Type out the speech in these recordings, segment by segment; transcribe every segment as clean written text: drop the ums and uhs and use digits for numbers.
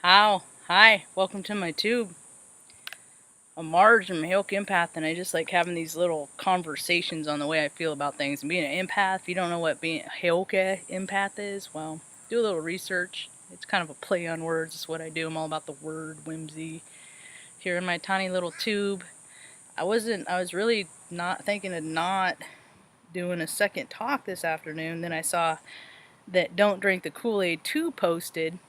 How? Hi, welcome to my tube. I'm Marge, I'm a Hilk empath, and I just like having these little conversations on the way I feel about things. And being an empath, if you don't know what being a Hilk empath is, well, do a little research. It's kind of a play on words, it's what I do. I'm all about the word whimsy. Here in my tiny little tube. I was really not thinking of not doing a second talk this afternoon. Then I saw that Don't Drink the Kool-Aid 2 posted,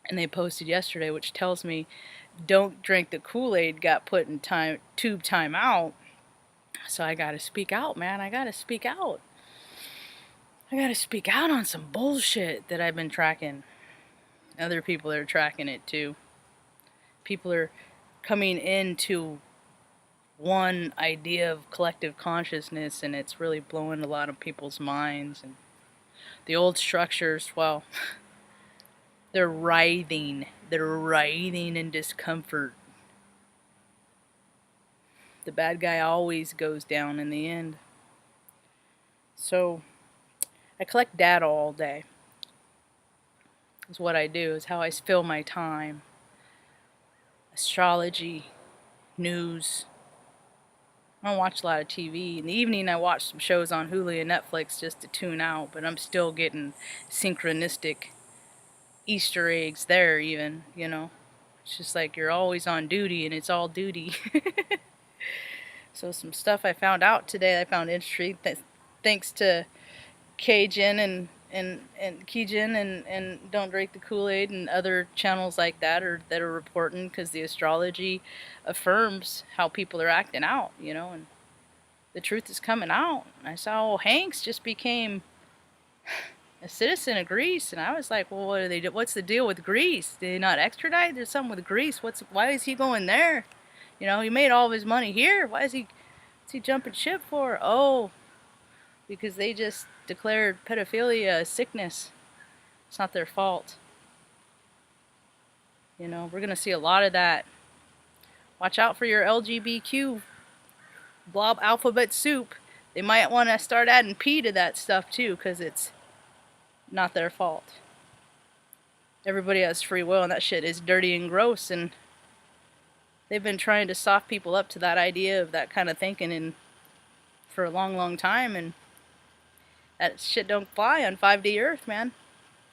and they posted yesterday, which tells me Don't Drink the Kool-Aid got put in tube timeout. So I gotta speak out, man. I gotta speak out. I gotta speak out on some bullshit that I've been tracking. Other people are tracking it too. People are coming into one idea of collective consciousness, and it's really blowing a lot of people's minds. And the old structures, well, they're writhing. They're writhing in discomfort. The bad guy always goes down in the end. So, I collect data all day. Is what I do, is how I fill my time. Astrology, news. I don't watch a lot of TV. In the evening I watch some shows on Hulu and Netflix just to tune out, but I'm still getting synchronistic Easter eggs there even, you know. It's just like you're always on duty and it's all duty. So some stuff I found out today I found interesting thanks to Kajin and Kijin and Don't Drink the Kool-Aid and other channels like that that are reporting, because the astrology affirms how people are acting out, you know, and the truth is coming out. I saw Hanks just became a citizen of Greece, and I was like, well, what do they do? What's the deal with Greece? Did they not extradite? There's something with Greece. Why is he going there? You know, he made all of his money here. What's he jumping ship for? Oh, because they just declared pedophilia a sickness. It's not their fault. You know, we're going to see a lot of that. Watch out for your LGBTQ blob alphabet soup. They might want to start adding P to that stuff too, because it's not their fault. Everybody has free will, and that shit is dirty and gross, and they've been trying to soft people up to that idea of that kind of thinking for a long, long time, and that shit don't fly on 5D Earth, man.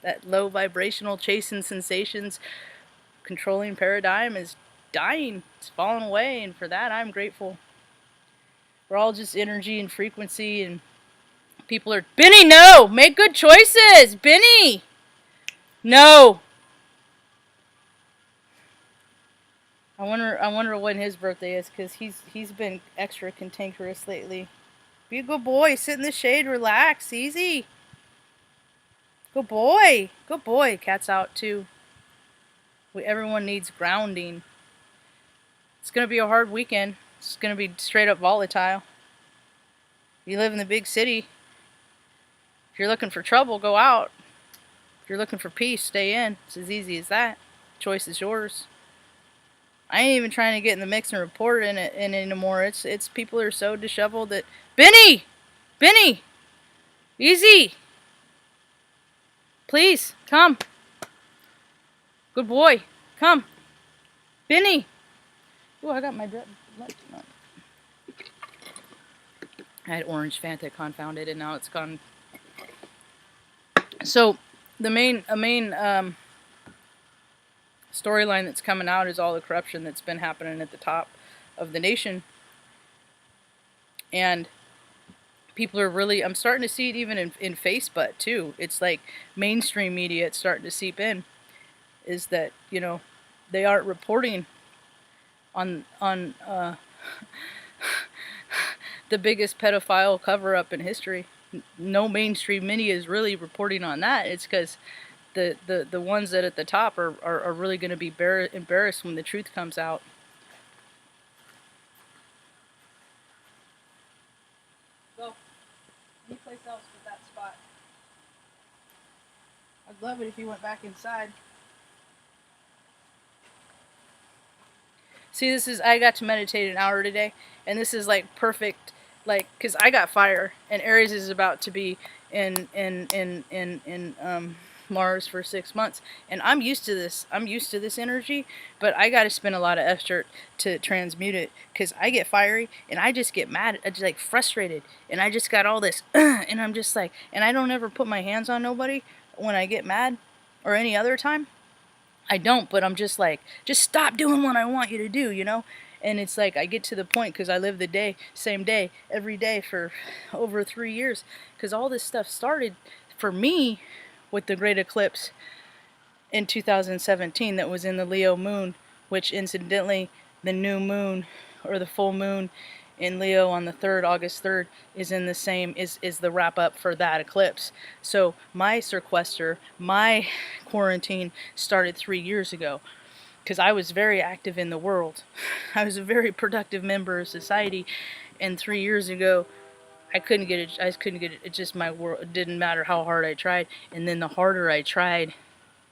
That low vibrational chasing sensations controlling paradigm is dying. It's falling away, and for that I'm grateful. We're all just energy and frequency, and people are... Benny, no! Make good choices! Benny! No! I wonder when his birthday is, because he's been extra cantankerous lately. Be a good boy. Sit in the shade. Relax. Easy. Good boy. Good boy. Cat's out too. Everyone needs grounding. It's going to be a hard weekend. It's going to be straight up volatile. You live in the big city. If you're looking for trouble, go out. If you're looking for peace, stay in. It's as easy as that. Choice is yours. I ain't even trying to get in the mix and report in it anymore. It's people are so disheveled that... Benny! Benny! Easy! Please, come. Good boy. Come. Benny! Oh, I got my... I had orange Fanta confounded, and now it's gone. So, the main storyline that's coming out is all the corruption that's been happening at the top of the nation. And people are really... I'm starting to see it even in Facebook, too. It's like mainstream media, it's starting to seep in. Is that, you know, they aren't reporting on the biggest pedophile cover-up in history. No mainstream media is really reporting on that. It's because the ones that at the top are really going to be embarrassed when the truth comes out. Go. Any place else but that spot. I'd love it if you went back inside. See, I got to meditate an hour today, and this is like perfect, like, because I got fire, and Aries is about to be in Mars for 6 months, and I'm used to this. I'm used to this energy, but I got to spend a lot of effort to transmute it because I get fiery and I just get mad. I just like frustrated, and I just got all this, and I'm just like, and I don't ever put my hands on nobody when I get mad or any other time. I don't, but I'm just like, just stop doing what I want you to do, you know? And it's like, I get to the point because I live the day, same day, every day for over 3 years. Because all this stuff started for me with the great eclipse in 2017 that was in the Leo moon, which incidentally, the new moon or the full moon in Leo on the 3rd, August 3rd, is in the same, is the wrap up for that eclipse. So my sequester, my quarantine started 3 years ago because I was very active in the world. I was a very productive member of society, and 3 years ago, I couldn't get it. I couldn't get it. It just my world. It didn't matter how hard I tried, and then the harder I tried,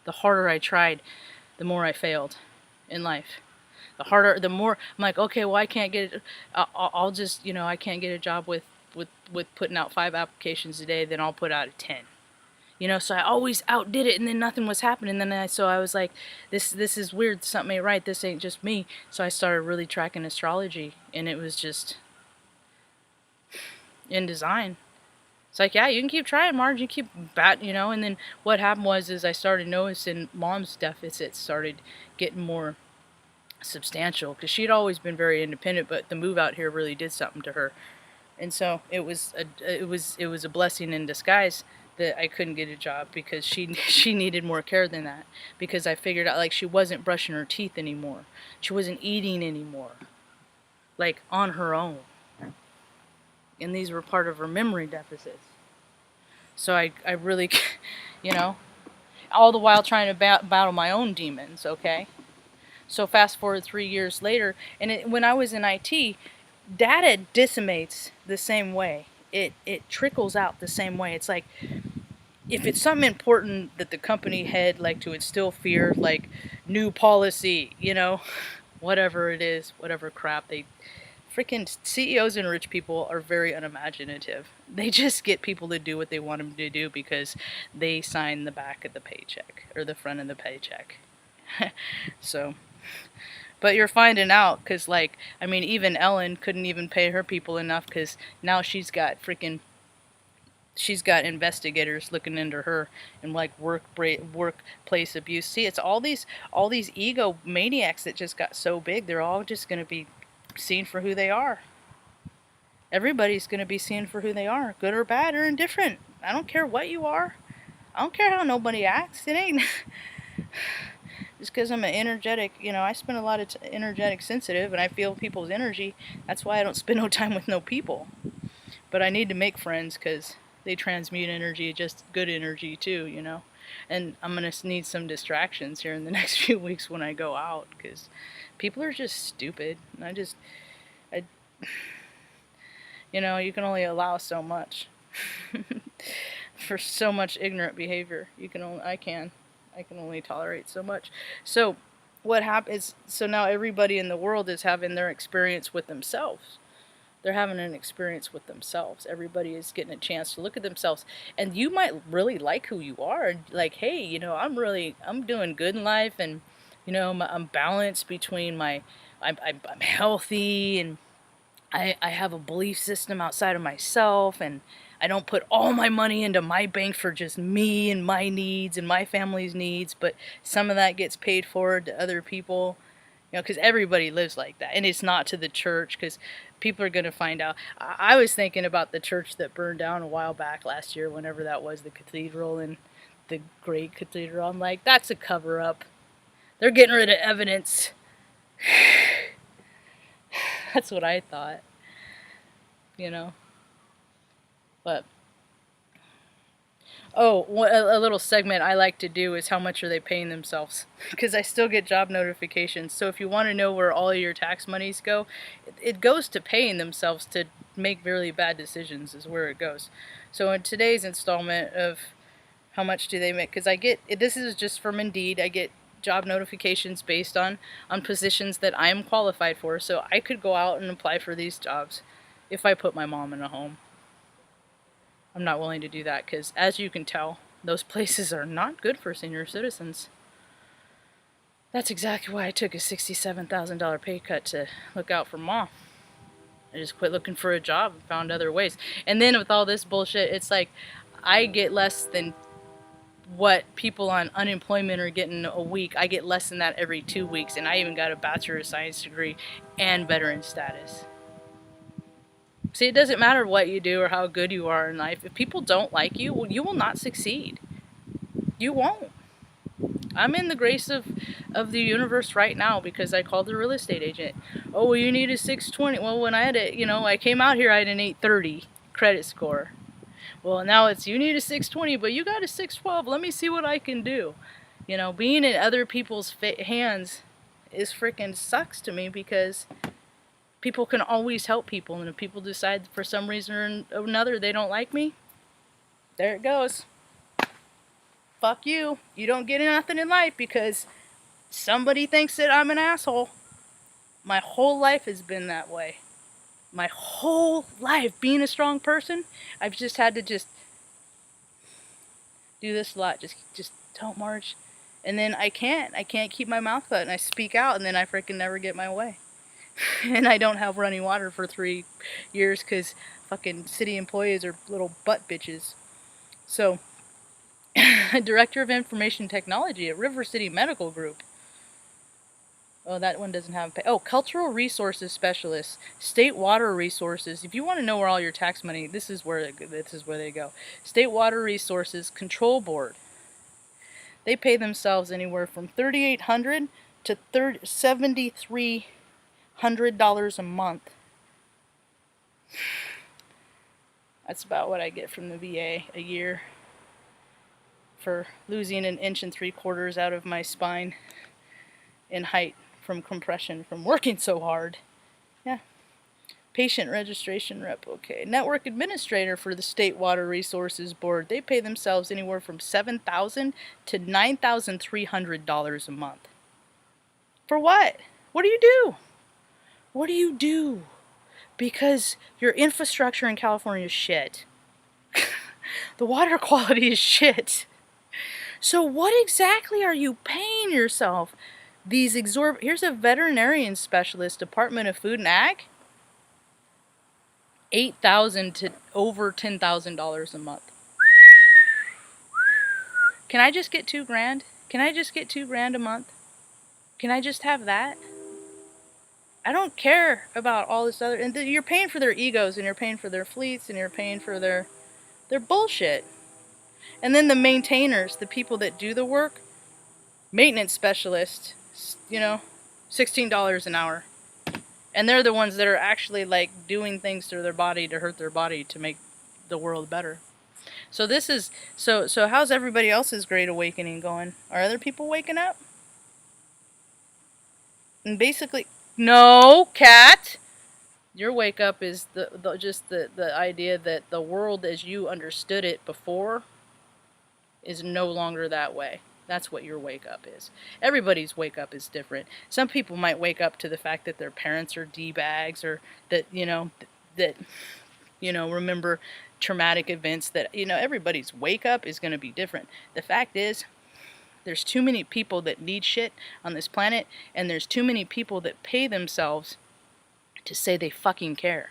the more I failed in life. The harder, the more I'm like, okay, well, I can't get it. I'll just, I can't get a job with putting out 5 applications a day. Then I'll put out a 10. So I always outdid it, and then nothing was happening. So I was like, this is weird. Something ain't right. This ain't just me. So I started really tracking astrology, and it was just in design. It's like, yeah, you can keep trying, Marge. You keep and then what happened is I started noticing Mom's deficits started getting more substantial because she'd always been very independent, but the move out here really did something to her, and so it was a blessing in disguise that I couldn't get a job because she needed more care than that, because I figured out like she wasn't brushing her teeth anymore, she wasn't eating anymore, like on her own, and these were part of her memory deficits. So I really, all the while trying to battle my own demons. Okay. So fast forward 3 years later, and when I was in IT, data decimates the same way. It trickles out the same way. It's like if it's something important that the company had like to instill fear, like new policy, whatever it is, whatever crap they freaking CEOs and rich people are very unimaginative. They just get people to do what they want them to do because they sign the back of the paycheck or the front of the paycheck. So, but you're finding out because, even Ellen couldn't even pay her people enough because now she's got investigators looking into her and like workplace abuse. See, it's all these ego maniacs that just got so big. They're all just going to be seen for who they are. Everybody's going to be seen for who they are, good or bad or indifferent. I don't care what you are. I don't care how nobody acts. It ain't just because I'm an energetic, I spend a lot of energetic sensitive and I feel people's energy. That's why I don't spend no time with no people. But I need to make friends because they transmute energy, just good energy too, And I'm going to need some distractions here in the next few weeks when I go out because people are just stupid. And you can only allow so much for so much ignorant behavior. I can only tolerate so much. So what happens? So now everybody in the world is having their experience with themselves. They're having an experience with themselves. Everybody is getting a chance to look at themselves, and you might really like who you are. Like, hey, I'm doing good in life, and I'm balanced between I'm healthy, and I have a belief system outside of myself, and I don't put all my money into my bank for just me and my needs and my family's needs, but some of that gets paid forward to other people, because everybody lives like that. And it's not to the church, because people are going to find out. I was thinking about the church that burned down a while back last year, whenever that was, the cathedral, and the great cathedral. I'm like, that's a cover-up. They're getting rid of evidence. That's what I thought, But, a little segment I like to do is how much are they paying themselves? Because I still get job notifications. So if you want to know where all your tax monies go, it goes to paying themselves to make really bad decisions is where it goes. So in today's installment of how much do they make, because this is just from Indeed, I get job notifications based on positions that I am qualified for. So I could go out and apply for these jobs if I put my mom in a home. I'm not willing to do that because, as you can tell, Those places are not good for senior citizens. That's exactly why I took a $67,000 pay cut to look out for Mom. I just quit looking for a job and found other ways. And then with all this bullshit, it's like I get less than what people on unemployment are getting a week. I get less than that every 2 weeks, and I even got a Bachelor of Science degree and veteran status. See, it doesn't matter what you do or how good you are in life. If people don't like you, well, you will not succeed. You won't. I'm in the grace of the universe right now because I called the real estate agent. Oh, well, you need a 620. Well, when I had it, I came out here, I had an 830 credit score. Well, now it's you need a 620, but you got a 612. Let me see what I can do. Being in other people's hands is freaking sucks to me because people can always help people. And if people decide for some reason or another they don't like me, there it goes. Fuck you. You don't get nothing in life because somebody thinks that I'm an asshole. My whole life has been that way. My whole life, being a strong person, I've just had to do this a lot. Just don't, Marge. And then I can't keep my mouth shut, and I speak out, and then I freaking never get my way. And I don't have running water for 3 years because fucking city employees are little butt bitches. So, Director of Information Technology at River City Medical Group. Oh, that one doesn't have pay. Oh, Cultural Resources Specialist, State Water Resources. If you want to know where all your tax money, this is where they go. State Water Resources Control Board. They pay themselves anywhere from $3,800 to $7,300 a month. That's about what I get from the VA a year for losing 1 3/4 inches out of my spine in height from compression from working so hard. Yeah. Patient registration rep, okay. Network administrator for the State Water Resources Board. They pay themselves anywhere from $7,000 to $9,300 a month. For what? What do you do? What do you do? Because your infrastructure in California is shit. The water quality is shit. So what exactly are you paying yourself? Here's a veterinarian specialist, Department of Food and Ag. $8,000 to over $10,000 a month. Can I just get $2,000? Can I just get $2,000 a month? Can I just have that? I don't care about all this other, and you're paying for their egos, and you're paying for their fleets, and you're paying for their bullshit. And then the maintainers, the people that do the work, maintenance specialists, $16 an hour. And they're the ones that are actually like doing things to their body to hurt their body to make the world better. So this is, so how's everybody else's great awakening going? Are other people waking up? And basically, no, cat. Your wake up is the idea that the world as you understood it before is no longer that way. That's what your wake up is. Everybody's wake up is different. Some people might wake up to the fact that their parents are D-bags, or that, remember traumatic events. That, everybody's wake up is going to be different. The fact is, there's too many people that need shit on this planet, and there's too many people that pay themselves to say they fucking care.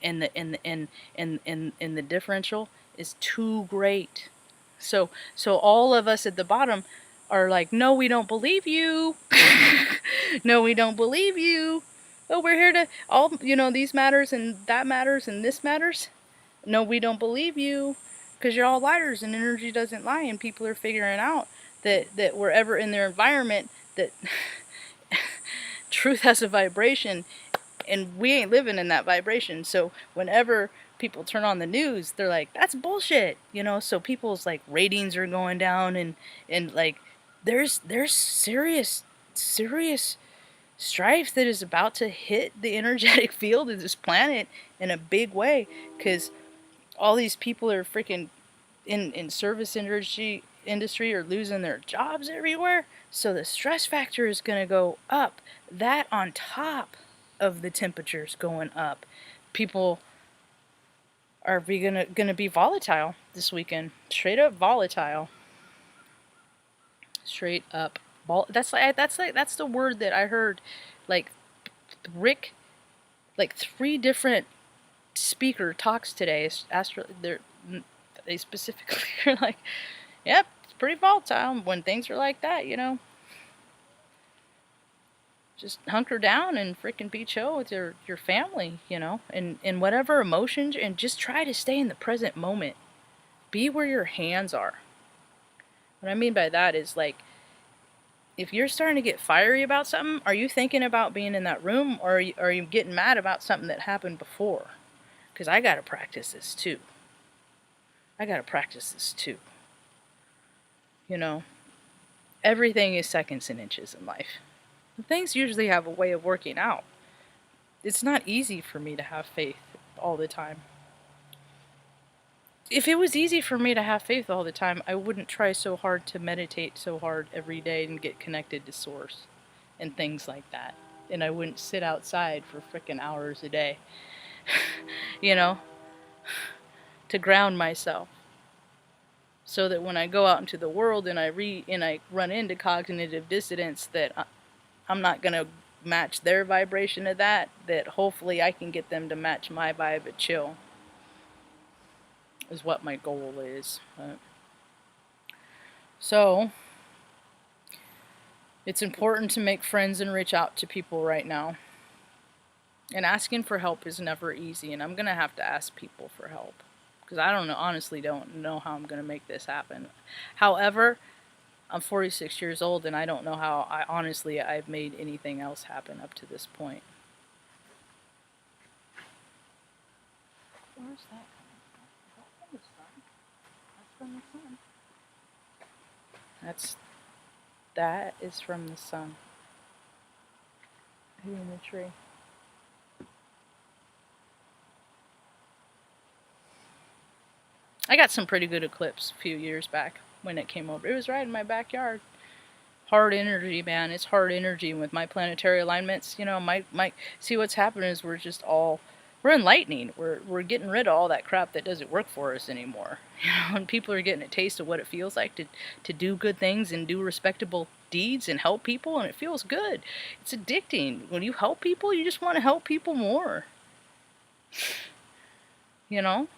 And the differential is too great. So all of us at the bottom are like, no, we don't believe you. No, we don't believe you. Oh, we're here to these matters and that matters and this matters. No, we don't believe you, because you're all liars and energy doesn't lie, and people are figuring out that wherever in their environment that truth has a vibration, and we ain't living in that vibration. So whenever people turn on the news, they're like, that's bullshit, so people's like ratings are going down, and like there's serious strife that is about to hit the energetic field of this planet in a big way, because all these people are freaking in service industry are losing their jobs everywhere. So the stress factor is going to go up. That on top of the temperatures going up, people are we gonna be volatile this weekend. Straight up volatile. Straight up. That's the word that I heard. Like Rick, like 3 different speaker talks today. They specifically are like, yep, it's pretty volatile when things are like that, you know. Just hunker down and freaking be chill with your family, you know, and whatever emotions, and just try to stay in the present moment. Be where your hands are. What I mean by that is, like, if you're starting to get fiery about something, are you thinking about being in that room, or are you getting mad about something that happened before? Because I got to practice this too. You know, everything is seconds and inches in life. Things usually have a way of working out. It's not easy for me to have faith all the time. If it was easy for me to have faith all the time, I wouldn't try so hard to meditate so hard every day and get connected to Source and things like that. And I wouldn't sit outside for frickin' hours a day, you know, to ground myself. So that when I go out into the world and I run into cognitive dissonance, that I'm not going to match their vibration of that hopefully I can get them to match my vibe of chill. Is what my goal is. So, it's important to make friends and reach out to people right now. And asking for help is never easy, and I'm going to have to ask people for help. Because I honestly don't know how I'm going to make this happen. However, I'm 46 years old, and I don't know how I've made anything else happen up to this point. Where's that? From the sun. That is from the sun. Hitting the tree. I got some pretty good eclipse a few years back when it came over. It was right in my backyard. Hard energy, man. It's hard energy with my planetary alignments. You know, see what's happening is we're enlightening. We're getting rid of all that crap that doesn't work for us anymore. You know, and people are getting a taste of what it feels like to do good things and do respectable deeds and help people, and it feels good. It's addicting. When you help people, you just want to help people more. You know?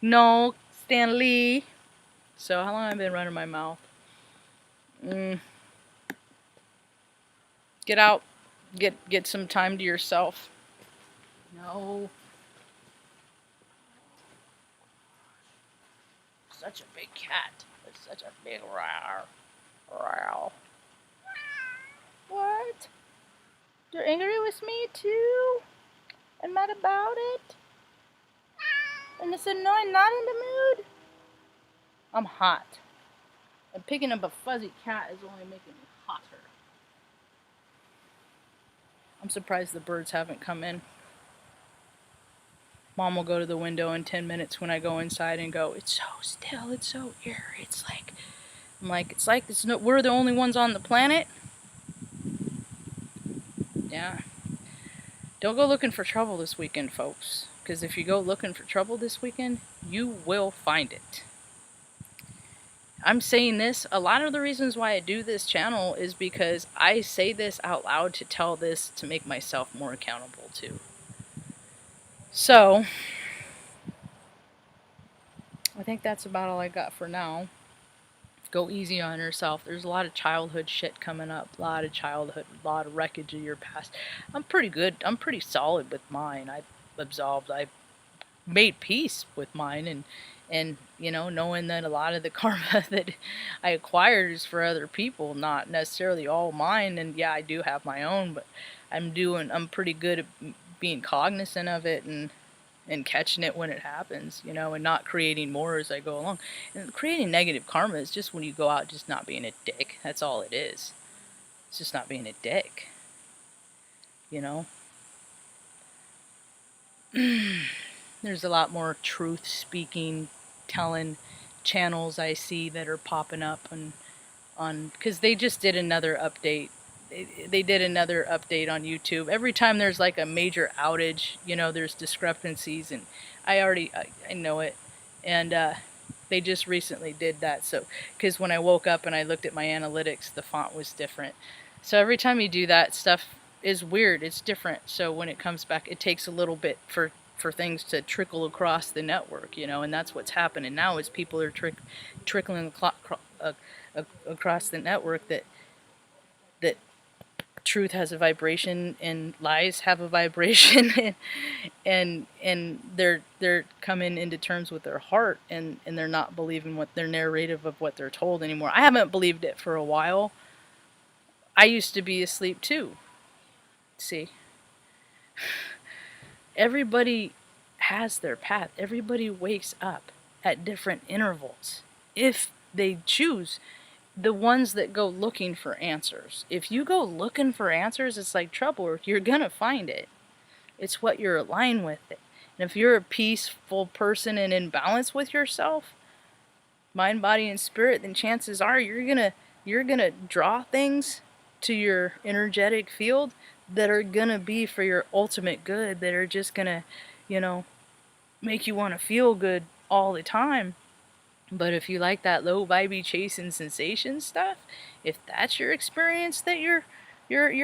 No, Stanley. So how long have I been running my mouth? Get out. Get some time to yourself. No. Such a big cat. It's such a big row. What? You're angry with me too? I'm mad about it? And I said, no, I'm not in the mood. I'm hot. And picking up a fuzzy cat is only making me hotter. I'm surprised the birds haven't come in. Mom will go to the window in 10 minutes when I go inside and go, it's so still, it's so eerie. We're the only ones on the planet. Yeah. Don't go looking for trouble this weekend, folks. Because if you go looking for trouble this weekend, you will find it. I'm saying this, a lot of the reasons why I do this channel is because I say this out loud to tell this to make myself more accountable to. So, I think that's about all I got for now. Go easy on yourself. There's a lot of childhood shit coming up. A lot of wreckage of your past. I'm pretty good. I'm pretty solid with mine. I've made peace with mine, and you know, knowing that a lot of the karma that I acquired is for other people, not necessarily all mine. And yeah, I do have my own, but I'm pretty good at being cognizant of it and catching it when it happens, you know, and not creating more as I go along. And creating negative karma is just when you go out just not being a dick. That's all it is. It's just not being a dick. You know? There's a lot more truth speaking, telling channels I see that are popping up on because they just did another update they did another update on YouTube. Every time there's like a major outage, there's discrepancies, and I know it, and they just recently did that. So because when I woke up and I looked at my analytics, the font was different. So every time you do that, stuff is weird. It's different. So when it comes back, it takes a little bit for things to trickle across the network, and that's what's happening now is people are trickling across the network that truth has a vibration and lies have a vibration and they're coming into terms with their heart and they're not believing what their narrative of what they're told anymore. I haven't believed it for a while. I used to be asleep too. See, everybody has their path. Everybody wakes up at different intervals if they choose. The ones that go looking for answers. If you go looking for answers, it's like trouble. You're gonna find it. It's what you're aligned with it. And if you're a peaceful person and in balance with yourself, mind, body, and spirit, then chances are you're gonna draw things to your energetic field that are gonna be for your ultimate good, that are just gonna, make you want to feel good all the time. But if you like that low vibey chasing sensation stuff, if that's your experience that you're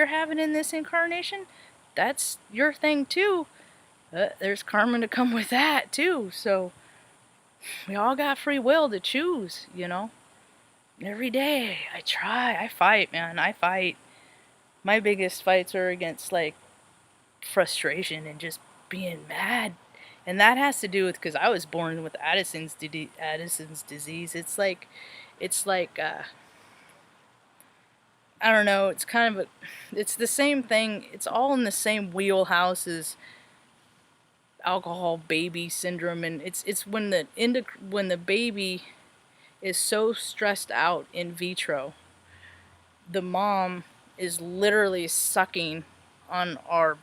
having in this incarnation, that's your thing too. There's karma to come with that too. So we all got free will to choose, Every day I fight, man. I fight. My biggest fights are against like frustration and just being mad. And that has to do with because I was born with Addison's disease. It's like I don't know. It's kind of it's the same thing. It's all in the same wheelhouse as alcohol baby syndrome, and it's when the baby is so stressed out in vitro, the mom is literally sucking on our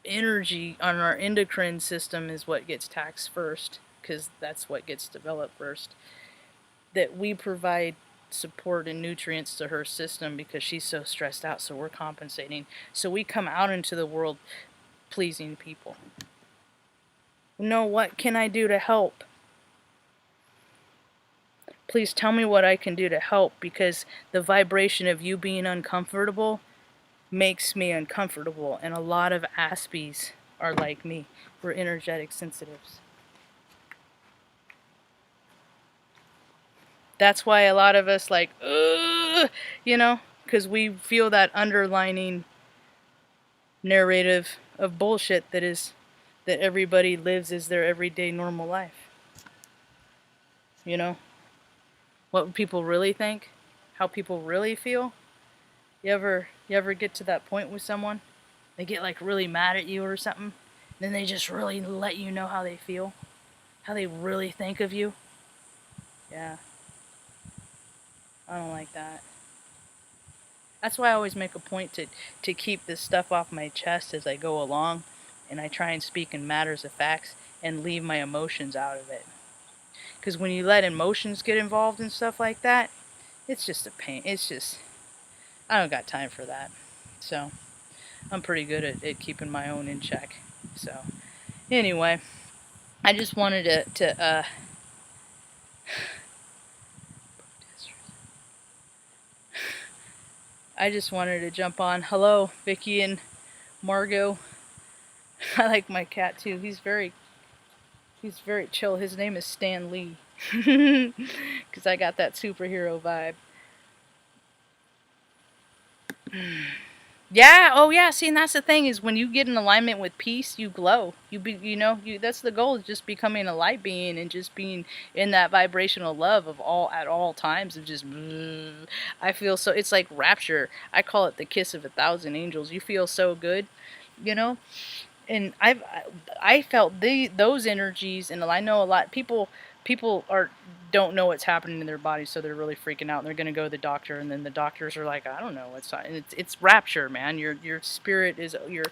energy, on our endocrine system is what gets taxed first, because that's what gets developed first. That we provide support and nutrients to her system because she's so stressed out, so we're compensating. So we come out into the world pleasing people. No, what can I do to help? Please tell me what I can do to help, because the vibration of you being uncomfortable makes me uncomfortable, and a lot of Aspies are like me. We're energetic sensitives. That's why a lot of us like, because we feel that underlining narrative of bullshit that everybody lives as their everyday normal life. What people really think, how people really feel. You ever get to that point with someone? They get like really mad at you or something, then they just really let you know how they feel, how they really think of you. Yeah. I don't like that. That's why I always make a point to keep this stuff off my chest as I go along, and I try and speak in matters of facts and leave my emotions out of it. Because when you let emotions get involved in stuff like that, it's just a pain. I don't got time for that. So, I'm pretty good at keeping my own in check. So, anyway, I just wanted to I just wanted to jump on. Hello, Vicky and Margot. I like my cat too. He's very chill. His name is Stan Lee. Because I got that superhero vibe. Yeah, oh yeah, see, and that's the thing is when you get in alignment with peace, you glow. That's the goal, is just becoming a light being and just being in that vibrational love of all at all times of just I feel so, it's like rapture. I call it the kiss of 1,000 angels. You feel so good, and I felt those energies, and I know a lot people don't know what's happening in their body, so they're really freaking out, and they're going to go to the doctor, and then the doctors are like, I don't know what's on. And it's rapture, man. Your spirit is your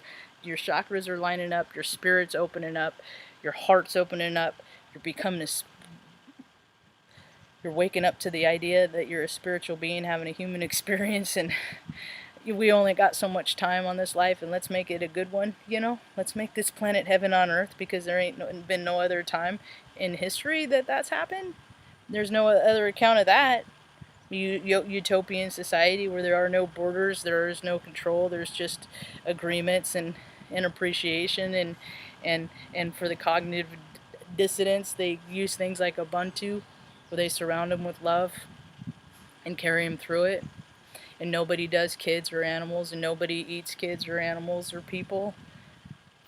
chakras are lining up, your spirit's opening up, your heart's opening up, you're becoming you're waking up to the idea that you're a spiritual being having a human experience, and we only got so much time on this life, and let's make it a good one, you know? Let's make this planet heaven on earth, because there ain't been no other time in history that that's happened. There's no other account of that. Utopian society where there are no borders, there is no control, there's just agreements and appreciation, and for the cognitive dissidents, they use things like Ubuntu, where they surround them with love and carry them through it. And nobody does kids or animals, and nobody eats kids or animals or people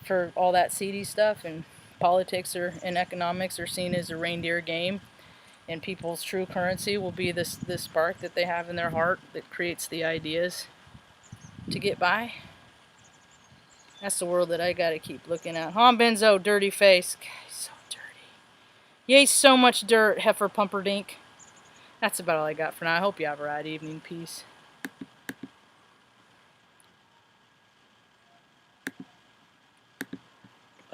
for all that seedy stuff. And politics and economics are seen as a reindeer game, and people's true currency will be this spark that they have in their heart that creates the ideas to get by. That's the world that I gotta keep looking at. Huh, Benzo, dirty face. God, he's so dirty. Yay, so much dirt, heifer pumperdink. That's about all I got for now. I hope you have a right evening. Peace.